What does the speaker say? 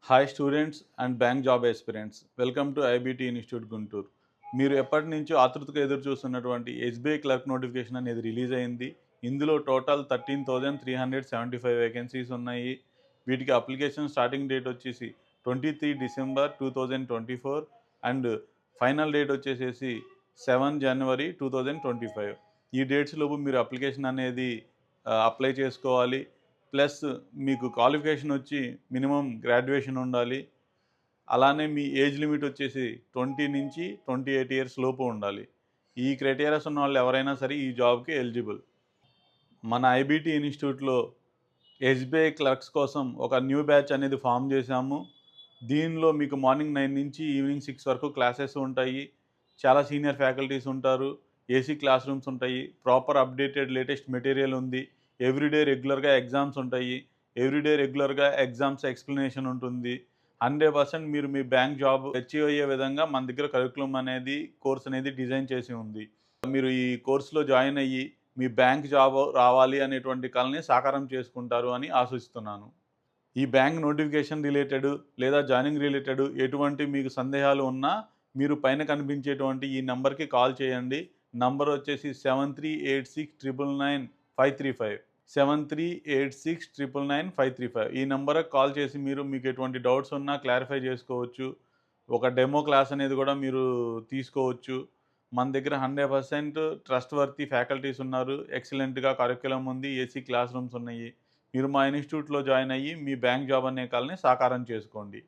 Hi students and bank job aspirants, welcome to iBT institute Guntur. మీరు ఎప్పటి నుంచో ఆతృతగా ఎదురు చూస్తున్నటువంటి ఎస్బీఐ క్లర్క్ నోటిఫికేషన్ అనేది రిలీజ్ అయింది. ఇందులో టోటల్ 13,375 వేకెన్సీస్ ఉన్నాయి. వీటికి అప్లికేషన్ స్టార్టింగ్ డేట్ వచ్చేసి 23 డిసెంబర్ 2024 అండ్ ఫైనల్ డేట్ వచ్చేసేసి 7 జనవరి 2025. ఈ డేట్స్ లోపు మీరు అప్లికేషన్ అనేది అప్లై చేసుకోవాలి. ప్లస్ మీకు క్వాలిఫికేషన్ వచ్చి మినిమం గ్రాడ్యుయేషన్ ఉండాలి. అలానే మీ ఏజ్ లిమిట్ వచ్చేసి 20 నుంచి 28 ఇయర్స్ లోపు ఉండాలి. ఈ క్రైటీరియాస్ ఉన్న వాళ్ళు ఎవరైనా సరే ఈ జాబ్కి ఎలిజిబుల్. మన ఐబీటీ ఇన్స్టిట్యూట్లో ఎస్బీఐ క్లర్క్స్ కోసం ఒక న్యూ బ్యాచ్ అనేది ఫామ్ చేశాము. దీనిలో మీకు మార్నింగ్ 9 నుంచి ఈవినింగ్ 6 వరకు క్లాసెస్ ఉంటాయి. చాలా సీనియర్ ఫ్యాకల్టీస్ ఉంటారు. ఏసీ క్లాస్ రూమ్స్ ఉంటాయి. ప్రాపర్ అప్డేటెడ్ లేటెస్ట్ మెటీరియల్ ఉంది. ఎవ్రీడే రెగ్యులర్గా ఎగ్జామ్స్ ఉంటాయి. ఎవ్రీడే రెగ్యులర్గా ఎగ్జామ్స్ ఎక్స్ప్లెనేషన్ ఉంటుంది. 100% మీరు మీ బ్యాంక్ జాబ్ అచీవ్ అయ్యే విధంగా మన దగ్గర కరికులం అనేది కోర్స్ అనేది డిజైన్ చేసి ఉంది. మీరు ఈ కోర్సులో జాయిన్ అయ్యి మీ బ్యాంక్ జాబ్ రావాలి అనేటువంటి కలని సాకారం చేసుకుంటారు అని ఆశిస్తున్నాను. ఈ బ్యాంక్ నోటిఫికేషన్ రిలేటెడ్ లేదా జాయినింగ్ రిలేటెడ్ ఎటువంటి మీకు సందేహాలు ఉన్నా మీరు పైన కనిపించేటువంటి ఈ నెంబర్కి కాల్ చేయండి. నంబర్ వచ్చేసి 7386999535. 7386999535. ఈ నెంబర్కి కాల్ చేసి మీకు ఎటువంటి డౌట్స్ ఉన్నా క్లారిఫై చేసుకోవచ్చు. ఒక డెమో క్లాస్ అనేది కూడా మీరు తీసుకోవచ్చు. మన దగ్గర 100% ట్రస్ట్ వర్తీ ఫ్యాకల్టీస్ ఉన్నారు. ఎక్సలెంట్‌గా కరిక్యులం ఉంది. ఏసీ క్లాస్ రూమ్స్ ఉన్నాయి. మీరు మా ఇన్స్టిట్యూట్లో జాయిన్ అయ్యి మీ బ్యాంక్ జాబ్ అనే కలని సాకారం చేసుకోండి.